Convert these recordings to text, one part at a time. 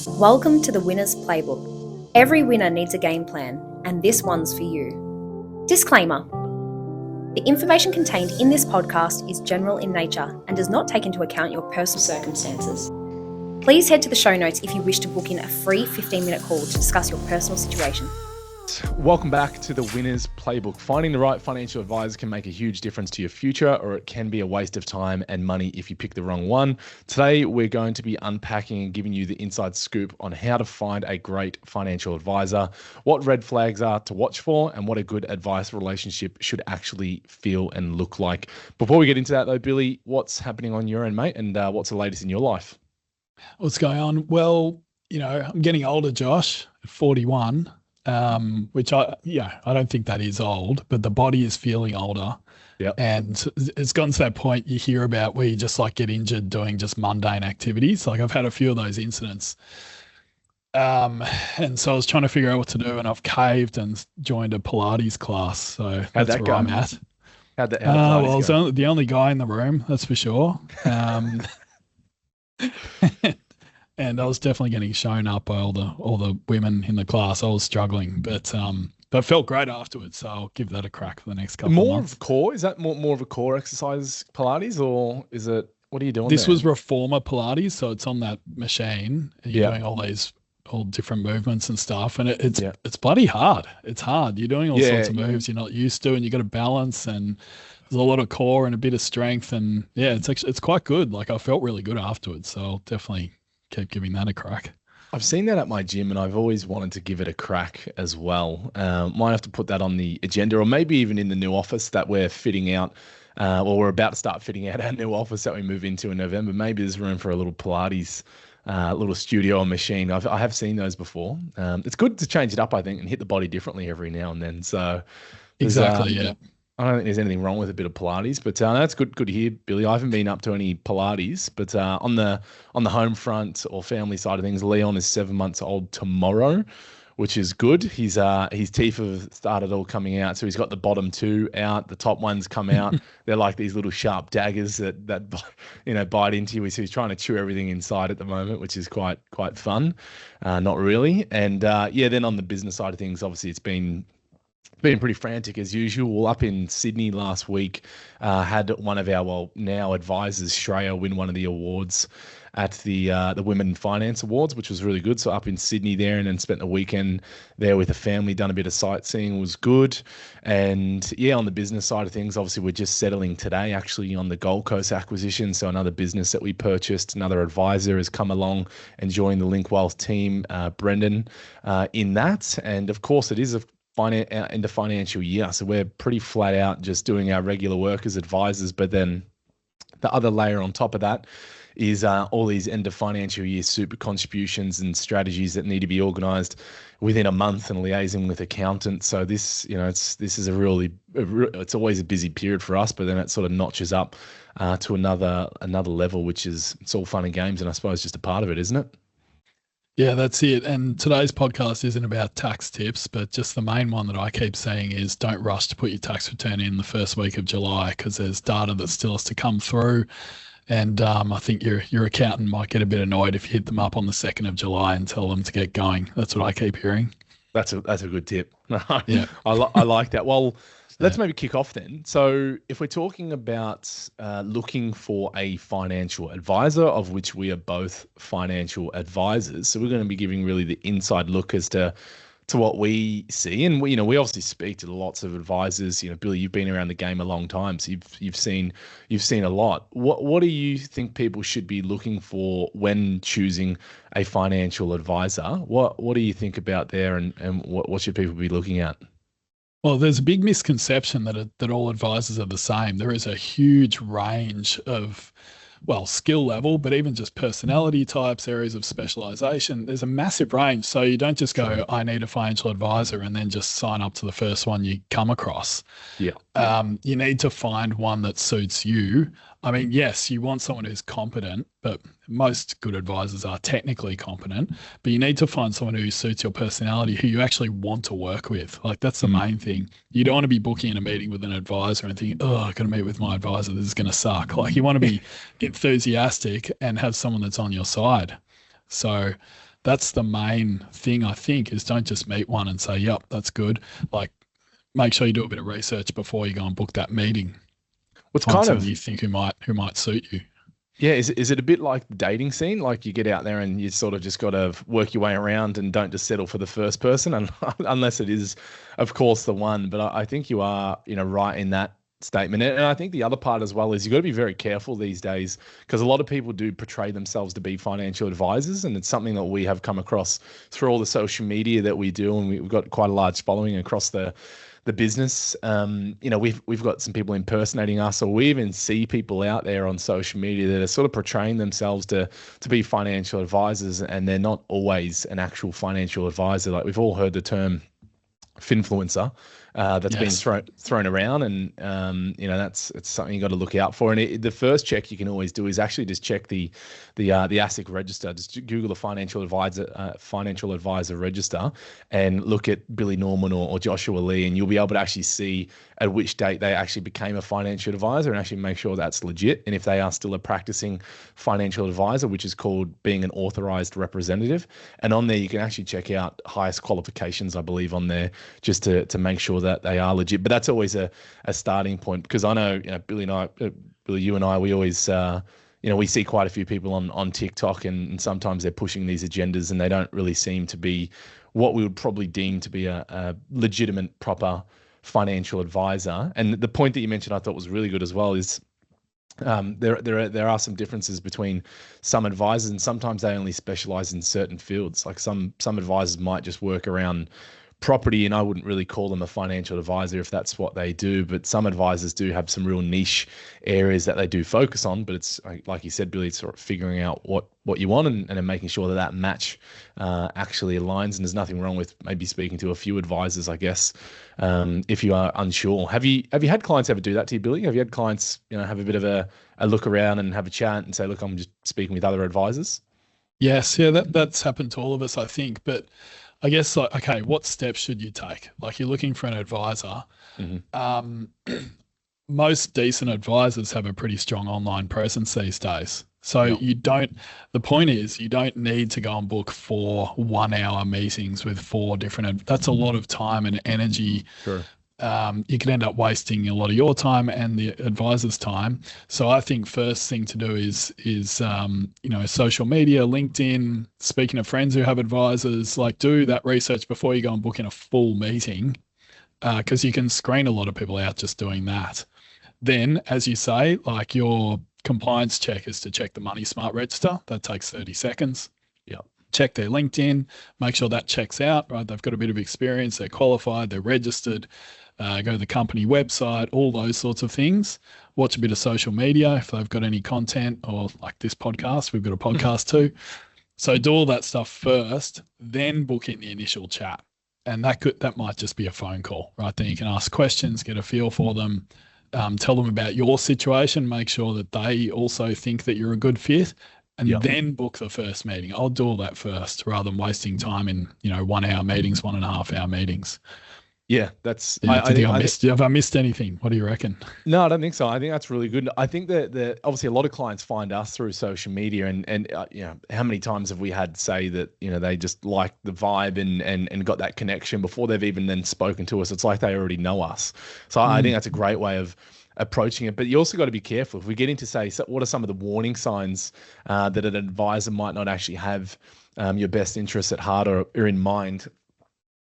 Welcome to the Winner's Playbook. Every winner needs a game plan, and this one's for you. Disclaimer. The information contained in this podcast is general in nature and does not take into account your personal circumstances. Please head to the show notes if you wish to book in a free 15-minute call to discuss your personal situation. Welcome back to the Winner's Playbook. Finding the right financial advisor can make a huge difference to your future, or it can be a waste of time and money if you pick the wrong one. Today, we're going to be unpacking and giving you the inside scoop on how to find a great financial advisor, what red flags are to watch for, and what a good advice relationship should actually feel and look like. Before we get into that though, Billy, what's happening on your end, mate? And what's the latest in your life? What's going on? Well, I'm getting older, Josh, 41. Which I don't think that is old, but the body is feeling older. Yeah. And it's gotten to that point you hear about where you just get injured doing just mundane activities. Like I've had a few of those incidents. And so I was trying to figure out what to do, and I've caved and joined a Pilates class. So that's where I'm at. How'd the well, I was go? the only guy in the room, that's for sure. And I was definitely getting shown up by all the women in the class. I was struggling, but it felt great afterwards. So I'll give that a crack for the next couple of months. More of core? Is that more of a core exercise Pilates, or is it? What are you doing? This there? was Reformer Pilates, so it's on that machine. And you're doing all different movements and stuff, and it's bloody hard. It's hard. You're doing all sorts of moves you're not used to, and you got to balance, and there's a lot of core and a bit of strength, and it's quite good. Like I felt really good afterwards, so I'll definitely keep giving that a crack. I've seen that at my gym, and I've always wanted to give it a crack as well. Might have to put that on the agenda, or maybe even in the new office that we're fitting out. We're about to start fitting out our new office that we move into in November. Maybe there's room for a little Pilates, little studio or machine. I have seen those before. It's good to change it up, I think, and hit the body differently every now and then. So exactly, yeah. I don't think there's anything wrong with a bit of Pilates, but that's good to hear, Billy. I haven't been up to any Pilates, but on the home front or family side of things, Leon is 7 months old tomorrow, which is good. His teeth have started all coming out, so he's got the bottom two out, the top ones come out. They're like these little sharp daggers that bite into you. So he's trying to chew everything inside at the moment, which is quite fun. Not really, and then on the business side of things, obviously it's been pretty frantic as usual. Up in Sydney last week, had one of our now advisors, Shreya, win one of the awards at the Women Finance Awards, which was really good. So up in Sydney there, and then spent the weekend there with the family, done a bit of sightseeing, was good. And on the business side of things, obviously we're just settling today actually on the Gold Coast acquisition. So another business that we purchased, another advisor has come along and joined the Link Wealth team, Brendan, in that. And of course it is in the financial year, so we're pretty flat out just doing our regular work as advisors. But then the other layer on top of that is all these end of financial year super contributions and strategies that need to be organized within a month, and liaising with accountants. So this is it's always a busy period for us, but then it sort of notches up to another level, which is, it's all fun and games, and I suppose just a part of it, isn't it? Yeah, that's it. And today's podcast isn't about tax tips, but just the main one that I keep saying is don't rush to put your tax return in the first week of July, because there's data that still has to come through. And I think your accountant might get a bit annoyed if you hit them up on the 2nd of July and tell them to get going. That's what I keep hearing. That's a good tip. Yeah, I like that. Well, let's maybe kick off then. So if we're talking about looking for a financial advisor, of which we are both financial advisors, so we're going to be giving really the inside look as to what we see. And we obviously speak to lots of advisors. Billy, you've been around the game a long time, so you've seen a lot. What do you think people should be looking for when choosing a financial advisor? What do you think about there, and what should people be looking at? Well, there's a big misconception that all advisors are the same. There is a huge range of, skill level, but even just personality types, areas of specialization. There's a massive range. So you don't just go, I need a financial advisor, and then just sign up to the first one you come across. Yeah. You need to find one that suits you. I mean, yes, you want someone who's competent, but most good advisors are technically competent, but you need to find someone who suits your personality, who you actually want to work with. Like, that's the main thing. You don't want to be booking a meeting with an advisor and thinking, oh, I've got to meet with my advisor, this is going to suck. Like, you want to be enthusiastic and have someone that's on your side. So that's the main thing, I think, is don't just meet one and say, yep, that's good. Like, make sure you do a bit of research before you go and book that meeting. What's Find kind someone of you think who might suit you. Yeah, is it a bit like the dating scene? Like you get out there and you sort of just got to work your way around and don't just settle for the first person, and unless it is, of course, the one. But I think you are, right in that statement. And I think the other part as well is you've got to be very careful these days, because a lot of people do portray themselves to be financial advisors, and it's something that we have come across through all the social media that we do, and we've got quite a large following across the business. We've got some people impersonating us, or we even see people out there on social media that are sort of portraying themselves to be financial advisors, and they're not always an actual financial advisor. Like we've all heard the term finfluencer that's been thrown around, and it's something you got to look out for. And the first check you can always do is actually just check the ASIC register. Just Google the financial advisor register and look at Billy Norman or Joshua Lee, and you'll be able to actually see at which date they actually became a financial advisor, and actually make sure that's legit. And if they are still a practicing financial advisor, which is called being an authorized representative, and on there you can actually check out highest qualifications, I believe, on there, just to make sure that they are legit. But that's always a starting point, because I know, Billy, you and I, we always, we see quite a few people on TikTok, and sometimes they're pushing these agendas, and they don't really seem to be what we would probably deem to be a legitimate, proper financial advisor. And the point that you mentioned I thought was really good as well is there are some differences between some advisors, and sometimes they only specialize in certain fields. Like some advisors might just work around property, and I wouldn't really call them a financial advisor if that's what they do. But some advisors do have some real niche areas that they do focus on. But it's like you said, Billy, it's sort of figuring out what you want, and then making sure that match actually aligns. And there's nothing wrong with maybe speaking to a few advisors, I guess, if you are unsure. Have you had clients ever do that to you, Billy? Have you had clients, have a bit of a look around and have a chat and say, look, I'm just speaking with other advisors? Yes, yeah, that's happened to all of us, I think. But I guess, like, okay, what steps should you take? Like, you're looking for an advisor. Mm-hmm. Most decent advisors have a pretty strong online presence these days. So the point is, you don't need to go and book 4 one-hour meetings with 4 different, that's a lot of time and energy. Sure. You could end up wasting a lot of your time and the advisor's time. So I think first thing to do is social media, LinkedIn, speaking to friends who have advisors, like do that research before you go and book in a full meeting, because you can screen a lot of people out just doing that. Then, as you say, like your compliance check is to check the Money Smart register. That takes 30 seconds. Yeah. Check their LinkedIn, make sure that checks out, right? They've got a bit of experience, they're qualified, they're registered. Go to the company website, all those sorts of things. Watch a bit of social media if they've got any content, or like this podcast, we've got a podcast too. So do all that stuff first, then book in the initial chat. And that might just be a phone call, right? Then you can ask questions, get a feel for them, tell them about your situation, make sure that they also think that you're a good fit, and then book the first meeting. I'll do all that first rather than wasting time in 1-hour meetings, 1.5-hour meetings. Yeah, that's. Have I missed anything? What do you reckon? No, I don't think so. I think that's really good. I think that obviously a lot of clients find us through social media, and how many times have we had say that they just like the vibe and got that connection before they've even then spoken to us. It's like they already know us. So I think that's a great way of approaching it. But you also got to be careful if we get into what are some of the warning signs that an advisor might not actually have your best interests at heart or in mind.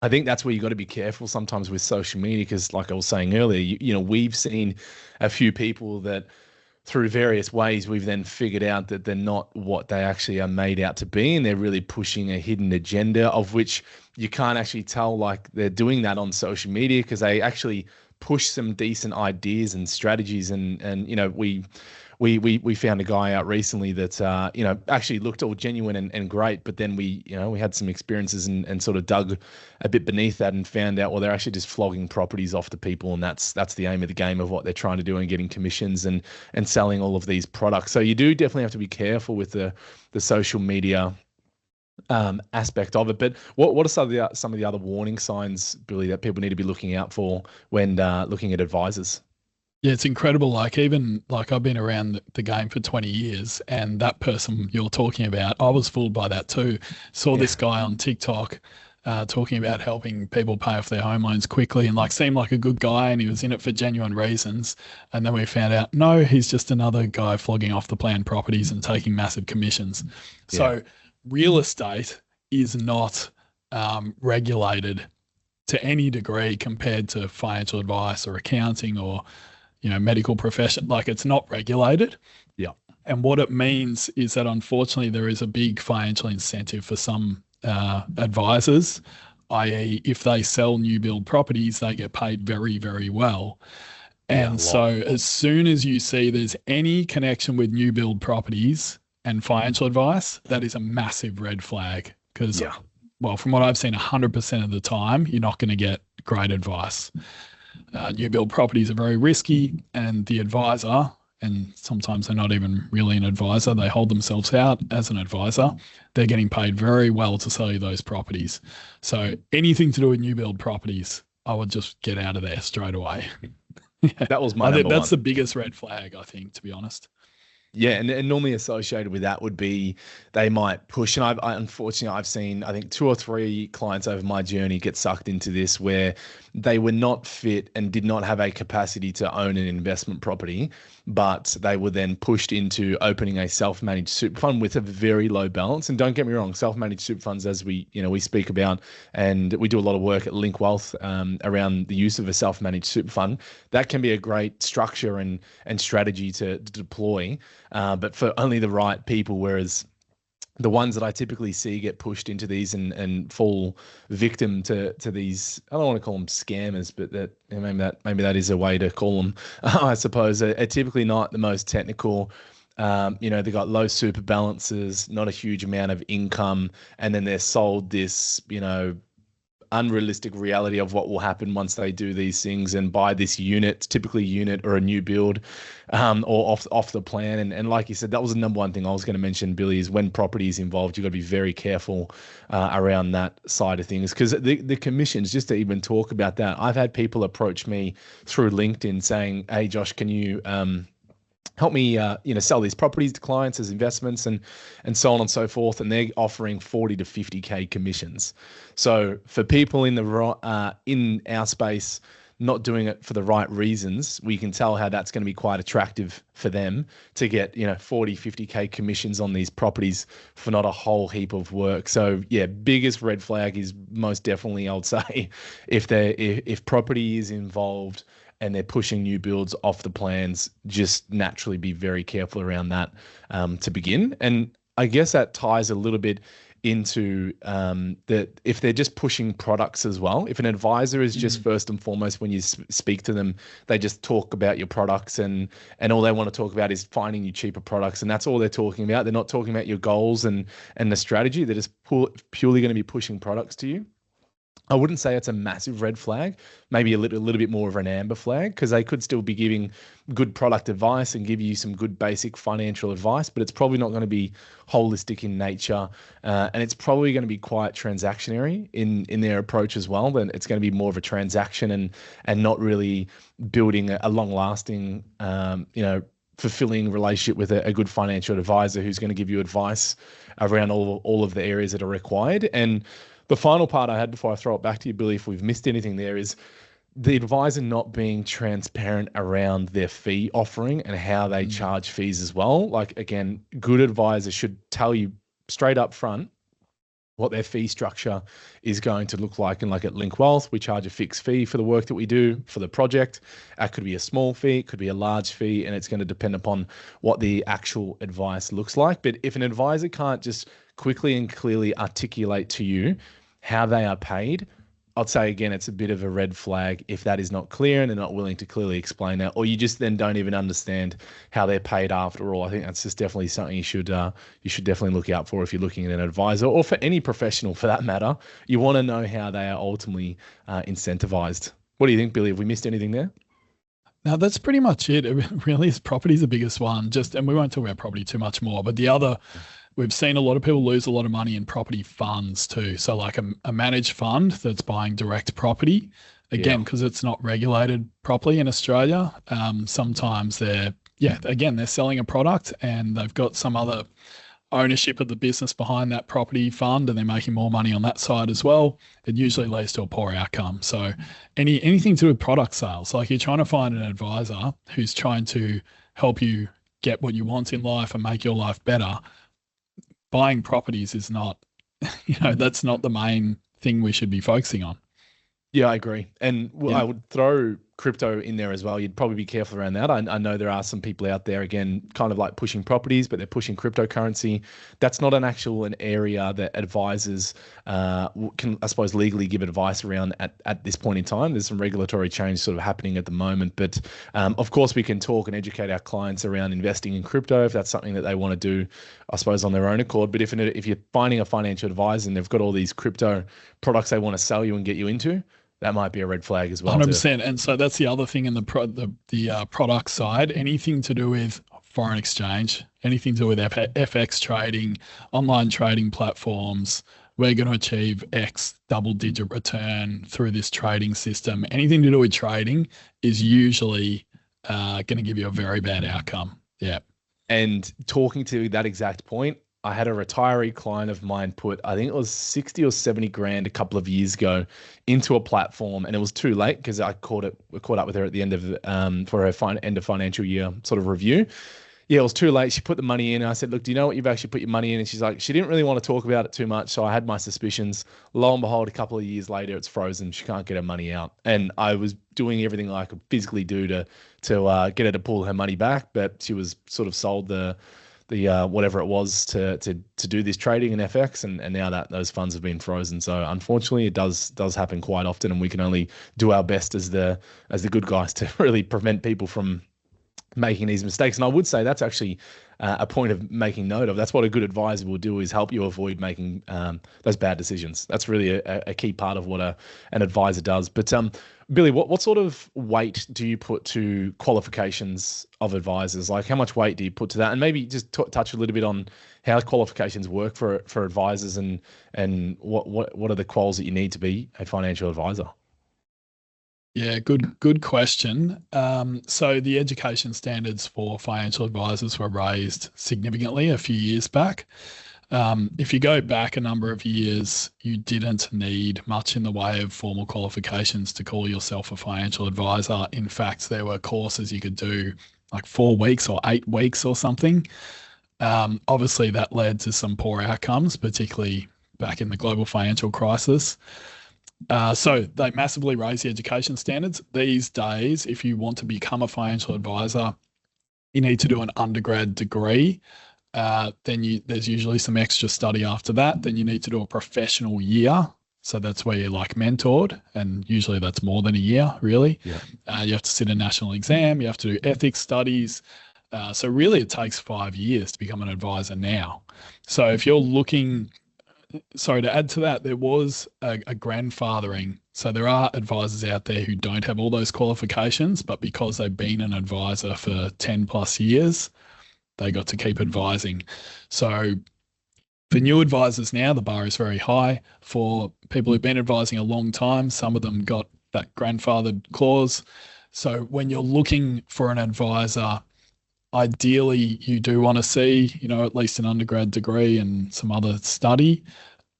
I think that's where you got to be careful sometimes with social media, because like I was saying earlier, we've seen a few people that through various ways we've then figured out that they're not what they actually are made out to be, and they're really pushing a hidden agenda of which you can't actually tell like they're doing that on social media, because they actually push some decent ideas and strategies, and we found a guy out recently that actually looked all genuine and great, but then we had some experiences and sort of dug a bit beneath that and found out, well, they're actually just flogging properties off to people, and that's the aim of the game of what they're trying to do, and getting commissions and selling all of these products. So you do definitely have to be careful with the social media aspect of it. But what are some of the other warning signs, Billy, that people need to be looking out for when looking at advisors? Yeah, it's incredible. Like even like I've been around the game for 20 years, and that person you're talking about, I was fooled by that too. Saw this guy on TikTok talking about helping people pay off their home loans quickly, and like seemed like a good guy, and he was in it for genuine reasons. And then we found out, no, he's just another guy flogging off the planned properties and taking massive commissions. So real estate is not regulated to any degree compared to financial advice or accounting or medical profession. Like, it's not regulated. Yeah. And what it means is that unfortunately there is a big financial incentive for some advisors, i.e. if they sell new build properties, they get paid very, very well. And so as soon as you see there's any connection with new build properties and financial advice, that is a massive red flag, because, well, from what I've seen, 100% of the time, you're not going to get great advice. New build properties are very risky, and the advisor, and sometimes they're not even really an advisor, they hold themselves out as an advisor, they're getting paid very well to sell you those properties. So anything to do with new build properties, I would just get out of there straight away. That was my number one. That's the biggest red flag, I think, to be honest. Yeah, and normally associated with that would be they might push. And unfortunately, I've seen, I think 2 or 3 clients over my journey get sucked into this, where they were not fit and did not have a capacity to own an investment property, but they were then pushed into opening a self-managed super fund with a very low balance. And don't get me wrong, self-managed super funds, as we speak about, and we do a lot of work at 𝗵𝗵 around the use of a self-managed super fund. That can be a great structure and strategy to deploy. But for only the right people, whereas the ones that I typically see get pushed into these and fall victim to these, I don't want to call them scammers, but maybe that is a way to call them, I suppose, are typically not the most technical. They've got low super balances, not a huge amount of income, and then they're sold this, unrealistic reality of what will happen once they do these things and buy this unit, typically unit or a new build, or off the plan. And like you said, that was the number one thing I was going to mention, Billy, is when property is involved, you've got to be very careful around that side of things, because the commissions, just to even talk about that, I've had people approach me through LinkedIn saying, hey, Josh, can you help me, sell these properties to clients as investments and so on and so forth. And they're offering 40 to 50K commissions. So for people in our space, not doing it for the right reasons, we can tell how that's going to be quite attractive for them to get, 40, 50K commissions on these properties for not a whole heap of work. So yeah, biggest red flag is most definitely, I would say, if property is involved and they're pushing new builds off the plans, just naturally be very careful around that to begin. And I guess that ties a little bit into that if they're just pushing products as well. If an advisor is just first and foremost, when you speak to them, they just talk about your products and all they want to talk about is finding you cheaper products, and that's all they're talking about. They're not talking about your goals and the strategy. They're just purely going to be pushing products to you. I wouldn't say it's a massive red flag, maybe a little bit more of an amber flag, because they could still be giving good product advice and give you some good basic financial advice, but it's probably not going to be holistic in nature. And it's probably going to be quite transactionary in their approach as well. Then it's going to be more of a transaction and not really building a long-lasting, fulfilling relationship with a good financial advisor who's going to give you advice around all of the areas that are required. And the final part I had before I throw it back to you, Billy, if we've missed anything there, is the advisor not being transparent around their fee offering and how they charge fees as well. Like, again, good advisors should tell you straight up front what their fee structure is going to look like. And like at 𝗵𝗵, we charge a fixed fee for the work that we do for the project. It could be a small fee, it could be a large fee, and it's going to depend upon what the actual advice looks like. But if an advisor can't just quickly and clearly articulate to you how they are paid, I'd say, again, it's a bit of a red flag if that is not clear and they're not willing to clearly explain that, or you just then don't even understand how they're paid after all. I think that's just definitely something you should definitely look out for if you're looking at an advisor, or for any professional for that matter. You want to know how they are ultimately incentivized. What do you think, Billy? Have we missed anything there? Now, that's pretty much it. It really is property is the biggest one. And we won't talk about property too much more, but the other we've seen a lot of people lose a lot of money in property funds too. So like a managed fund that's buying direct property, again, because it's not regulated properly in Australia. Sometimes they're selling a product and they've got some other ownership of the business behind that property fund, and they're making more money on that side as well. It usually leads to a poor outcome. So anything to do with product sales, like you're trying to find an advisor who's trying to help you get what you want in life and make your life better. Buying properties is not, that's not the main thing we should be focusing on. Yeah, I agree. And I would throw crypto in there as well. You'd probably be careful around that. I know there are some people out there, again, kind of like pushing properties, but they're pushing cryptocurrency. That's not an area that advisors can, I suppose, legally give advice around at this point in time. There's some regulatory change sort of happening at the moment. But of course, we can talk and educate our clients around investing in crypto if that's something that they want to do, I suppose, on their own accord. But if you're finding a financial advisor and they've got all these crypto products they want to sell you and get you into, that might be a red flag as well. 100%. And so that's the other thing in the product side. Anything to do with foreign exchange, anything to do with FX trading, online trading platforms. We're going to achieve X double-digit return through this trading system. Anything to do with trading is usually going to give you a very bad outcome. Yeah. And talking to that exact point, I had a retiree client of mine put, I think it was 60 or 70 grand a couple of years ago into a platform, and it was too late because I caught up with her at the end of for her end of financial year sort of review. Yeah, it was too late. She put the money in. And I said, look, do you know what you've actually put your money in? And she's like, she didn't really want to talk about it too much. So I had my suspicions. Lo and behold, a couple of years later, it's frozen. She can't get her money out. And I was doing everything I could physically do to get her to pull her money back. But she was sort of sold the whatever it was to do this trading in FX, and now that those funds have been frozen. So unfortunately, it does happen quite often, and we can only do our best as the good guys to really prevent people from making these mistakes. And I would say that's actually a point of making note of. That's what a good advisor will do, is help you avoid making those bad decisions. That's really a key part of what an advisor does. But Billy, what sort of weight do you put to qualifications of advisors? Like, how much weight do you put to that? And maybe just touch a little bit on how qualifications work for advisors, and what are the quals that you need to be a financial advisor? Yeah, good question. So the education standards for financial advisors were raised significantly a few years back. If you go back a number of years, you didn't need much in the way of formal qualifications to call yourself a financial advisor. In fact, there were courses you could do like 4 weeks or 8 weeks or something. Obviously, that led to some poor outcomes, particularly back in the global financial crisis. So they massively raised the education standards. These days, if you want to become a financial advisor, you need to do an undergrad degree. Then there's usually some extra study after that. Then you need to do a professional year. So that's where you're like mentored, and usually that's more than a year, really. Yeah. You have to sit a national exam. You have to do ethics studies. So really it takes 5 years to become an advisor now. So if you're looking... Sorry, to add to that, there was a grandfathering. So there are advisors out there who don't have all those qualifications, but because they've been an advisor for 10 plus years, they got to keep advising. So for new advisors now, the bar is very high. For people who've been advising a long time, some of them got that grandfathered clause. So when you're looking for an advisor, ideally, you do want to see, at least an undergrad degree and some other study.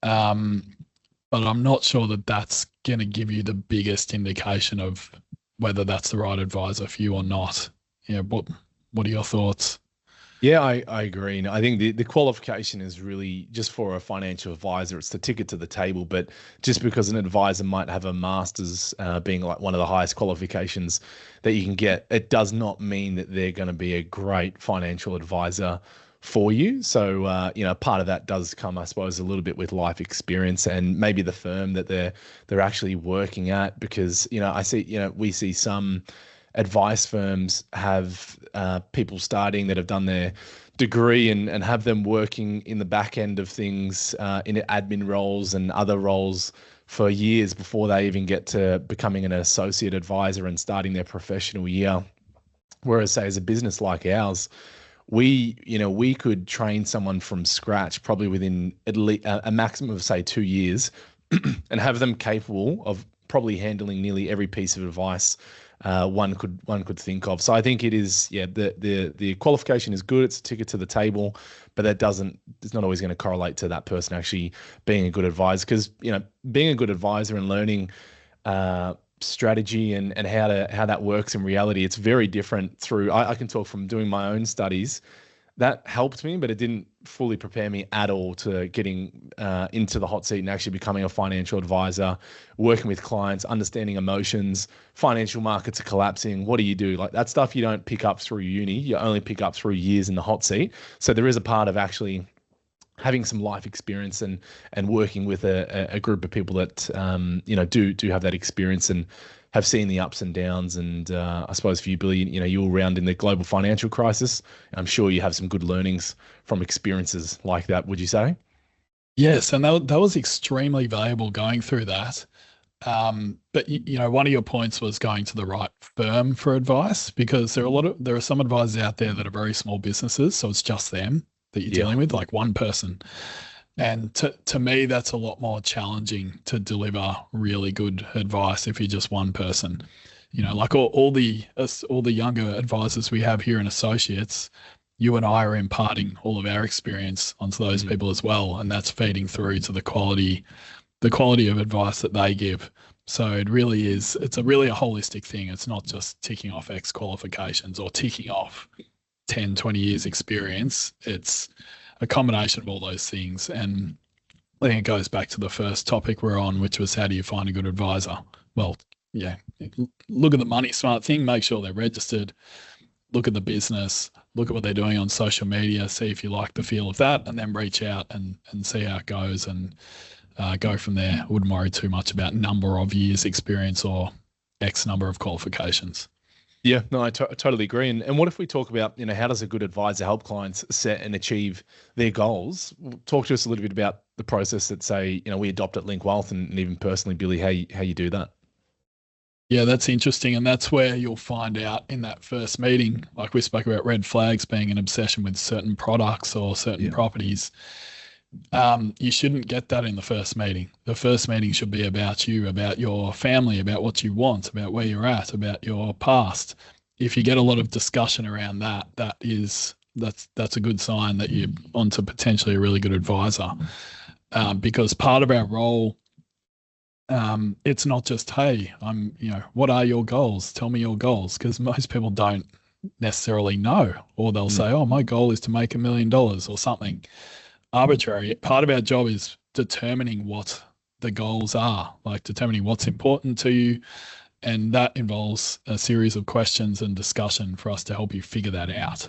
But I'm not sure that that's going to give you the biggest indication of whether that's the right advisor for you or not. Yeah. What are your thoughts? Yeah, I agree. And I think the qualification is really just for a financial advisor. It's the ticket to the table. But just because an advisor might have a master's being like one of the highest qualifications that you can get, it does not mean that they're going to be a great financial advisor for you. So, part of that does come, I suppose, a little bit with life experience and maybe the firm that they're actually working at. Because, we see some advice firms have people starting that have done their degree and have them working in the back end of things in admin roles and other roles for years before they even get to becoming an associate advisor and starting their professional year. Whereas, say, as a business like ours, we could train someone from scratch probably within at least a maximum of say 2 years and have them capable of probably handling nearly every piece of advice one could think of. So I think it is, the qualification is good. It's a ticket to the table, but it's not always going to correlate to that person actually being a good advisor, because being a good advisor and learning strategy and how that works in reality, it's very different. I can talk from doing my own studies. That helped me, but it didn't fully prepare me at all to getting into the hot seat and actually becoming a financial advisor, working with clients, understanding emotions, financial markets are collapsing. What do you do? Like, that stuff you don't pick up through uni. You only pick up through years in the hot seat. So there is a part of actually having some life experience and working with a group of people that do have that experience and have seen the ups and downs. And I suppose for you, Billy, you were around in the global financial crisis. I'm sure you have some good learnings from experiences like that, would you say? Yes, and that was extremely valuable going through that. But one of your points was going to the right firm for advice, because there are some advisors out there that are very small businesses, so it's just them that you're dealing with, like one person. And to me, that's a lot more challenging to deliver really good advice if you're just one person. Like all the younger advisors we have here in associates, you and I are imparting all of our experience onto those people as well, and that's feeding through to the quality of advice that they give. So it really is. It's really a holistic thing. It's not just ticking off X qualifications or ticking off 10, 20 years experience. It's a combination of all those things. And I think it goes back to the first topic we're on, which was, how do you find a good advisor? Well, look at the money smart thing, make sure they're registered, look at the business, look at what they're doing on social media, see if you like the feel of that, and then reach out and see how it goes and go from there. I wouldn't worry too much about number of years experience or X number of qualifications. Yeah, no, I totally agree. And what if we talk about, how does a good advisor help clients set and achieve their goals? Talk to us a little bit about the process that, say, we adopt at Link Wealth, and even personally, Billy, how you do that. Yeah, that's interesting. And that's where you'll find out in that first meeting, like we spoke about red flags being an obsession with certain products or certain properties. You shouldn't get that in the first meeting. The first meeting should be about you, about your family, about what you want, about where you're at, about your past. If you get a lot of discussion around that, that's a good sign that you're onto potentially a really good advisor. Because part of our role, it's not just, hey, what are your goals? Tell me your goals, because most people don't necessarily know, or they'll say, oh, my goal is to make $1 million or something arbitrary. Part of our job is determining what the goals are, like determining what's important to you. And that involves a series of questions and discussion for us to help you figure that out.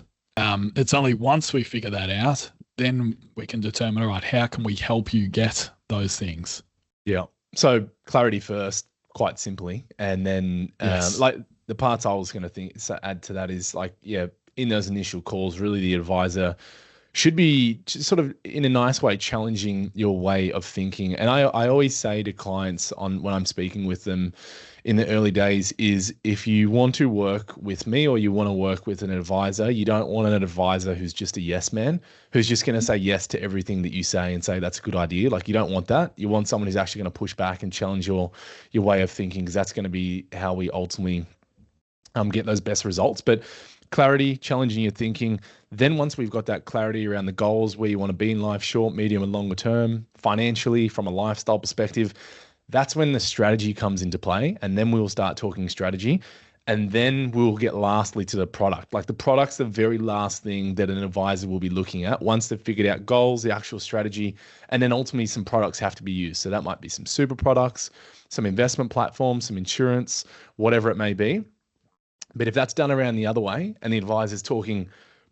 It's only once we figure that out, then we can determine, all right, how can we help you get those things? Yeah. So clarity first, quite simply. And then like the parts I was going to add to that is, like, in those initial calls, really the advisor should be sort of, in a nice way, challenging your way of thinking. And I always say to clients when I'm speaking with them in the early days is, if you want to work with me or you want to work with an advisor, you don't want an advisor who's just a yes man, who's just going to say yes to everything that you say and say that's a good idea. Like, you don't want that. You want someone who's actually going to push back and challenge your way of thinking, because that's going to be how we ultimately get those best results. But clarity, challenging your thinking. Then once we've got that clarity around the goals, where you want to be in life, short, medium, and longer term, financially, from a lifestyle perspective, that's when the strategy comes into play. And then we'll start talking strategy. And then we'll get lastly to the product. Like, the product's the very last thing that an advisor will be looking at once they've figured out goals, the actual strategy, and then ultimately some products have to be used. So that might be some super products, some investment platforms, some insurance, whatever it may be. But if that's done around the other way, and the advisor's talking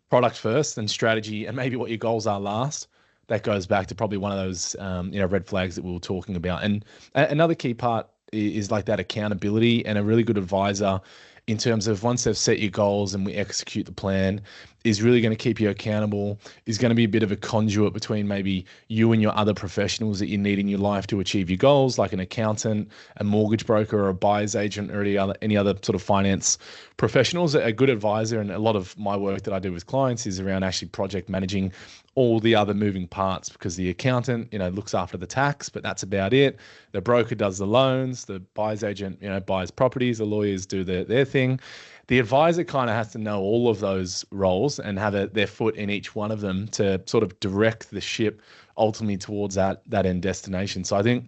product first and strategy and maybe what your goals are last, that goes back to probably one of those red flags that we were talking about. And another key part is like that accountability, and a really good advisor, in terms of once they've set your goals and we execute the plan, is really going to keep you accountable, is going to be a bit of a conduit between maybe you and your other professionals that you need in your life to achieve your goals, like an accountant, a mortgage broker, or a buyer's agent, or any other sort of finance professionals. A good advisor, and a lot of my work that I do with clients is around actually project managing all the other moving parts, because the accountant, looks after the tax, but that's about it. The broker does the loans, the buyer's agent, buys properties, the lawyers do their thing. The advisor kind of has to know all of those roles and have their foot in each one of them to sort of direct the ship ultimately towards that end destination. So I think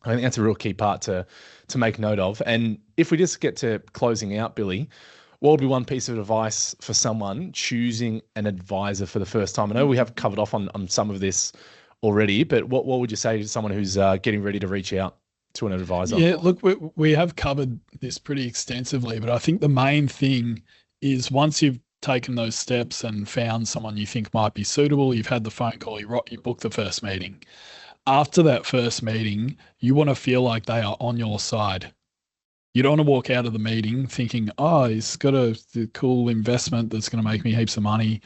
that's a real key part to make note of. And if we just get to closing out, Billy, what would be one piece of advice for someone choosing an advisor for the first time? I know we have covered off on some of this already, but what would you say to someone who's getting ready to reach out to an advisor? Yeah, look, we have covered this pretty extensively, but I think the main thing is once you've taken those steps and found someone you think might be suitable, you've had the phone call, you book the first meeting. After that first meeting, you want to feel like they are on your side. You don't want to walk out of the meeting thinking, oh, he's got a cool investment that's going to make me heaps of money.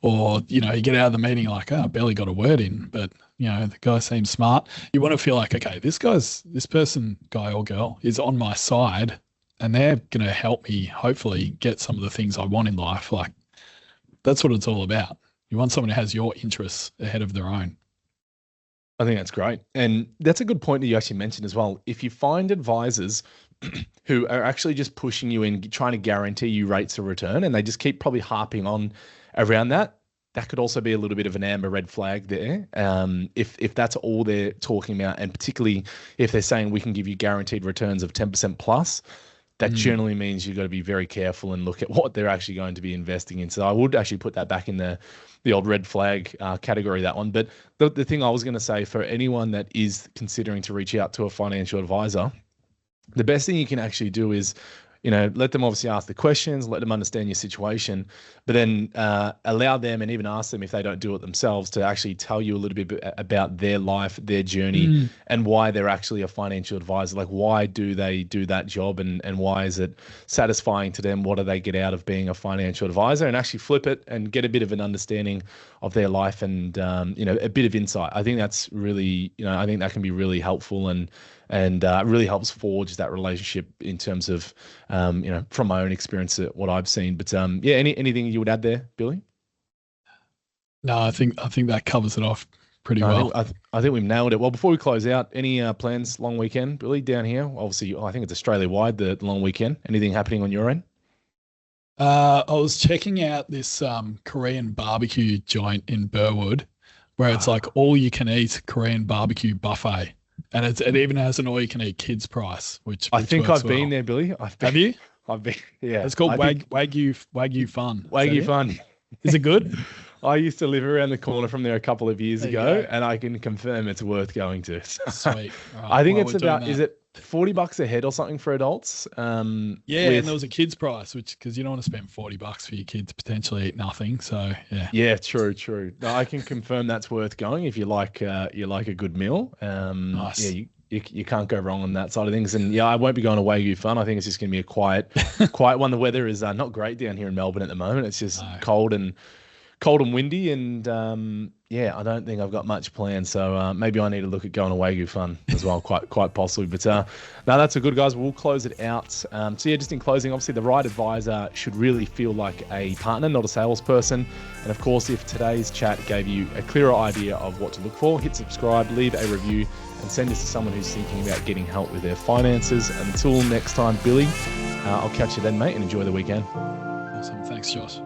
Or, you get out of the meeting like, oh, I barely got a word in, but, the guy seems smart. You want to feel like, okay, this person, guy or girl, is on my side, and they're going to help me hopefully get some of the things I want in life. Like, that's what it's all about. You want someone who has your interests ahead of their own. I think that's great. And that's a good point that you actually mentioned as well. If you find advisors who are actually just pushing you in, trying to guarantee you rates of return, and they just keep probably harping on around that could also be a little bit of an amber red flag there. If that's all they're talking about, and particularly if they're saying we can give you guaranteed returns of 10% plus, that generally means you've got to be very careful and look at what they're actually going to be investing in. So I would actually put that back in the old red flag category, that one. But the thing I was going to say, for anyone that is considering to reach out to a financial advisor, the best thing you can actually do is, let them obviously ask the questions, let them understand your situation, but then allow them, and even ask them if they don't do it themselves, to actually tell you a little bit about their life, their journey, and why they're actually a financial advisor. Like, why do they do that job, and why is it satisfying to them? What do they get out of being a financial advisor? And actually flip it and get a bit of an understanding of their life, and a bit of insight. I think that's really, I think that can be really helpful, and really helps forge that relationship in terms of, from my own experience, what I've seen. But anything you would add there, Billy? No, I think that covers it off pretty well. I think we've nailed it. Well, before we close out, any plans long weekend, Billy, down here? Obviously, I think it's Australia-wide, the long weekend. Anything happening on your end? I was checking out this Korean barbecue joint in Burwood, where it's like all you can eat Korean barbecue buffet. And it even has an all-you-can-eat kids price, which I think I've been there, Billy. Have you? I've been, yeah. It's called Wagyu Fun. Wagyu Fun. Is it good? I used to live around the corner from there a couple of years ago, and I can confirm it's worth going to. Sweet. Right, I think it's about, is it $40 a head or something for adults? And there was a kids price, which, because you don't want to spend $40 for your kid to potentially eat nothing. So yeah. Yeah, true. No, I can confirm that's worth going if you like a good meal. Nice. Yeah, you can't go wrong on that side of things. And yeah, I won't be going to Wagyu Fun. I think it's just going to be a quiet one. The weather is not great down here in Melbourne at the moment. It's just cold and windy, and I don't think I've got much planned. So maybe I need to look at going to Wagyu Fun as well, quite possibly. But no, that's a good, guys. We'll close it out. So yeah, just in closing, obviously the right advisor should really feel like a partner, not a salesperson. And of course, if today's chat gave you a clearer idea of what to look for, hit subscribe, leave a review, and send this to someone who's thinking about getting help with their finances. Until next time, Billy, I'll catch you then, mate, and enjoy the weekend. Awesome. Thanks, Josh.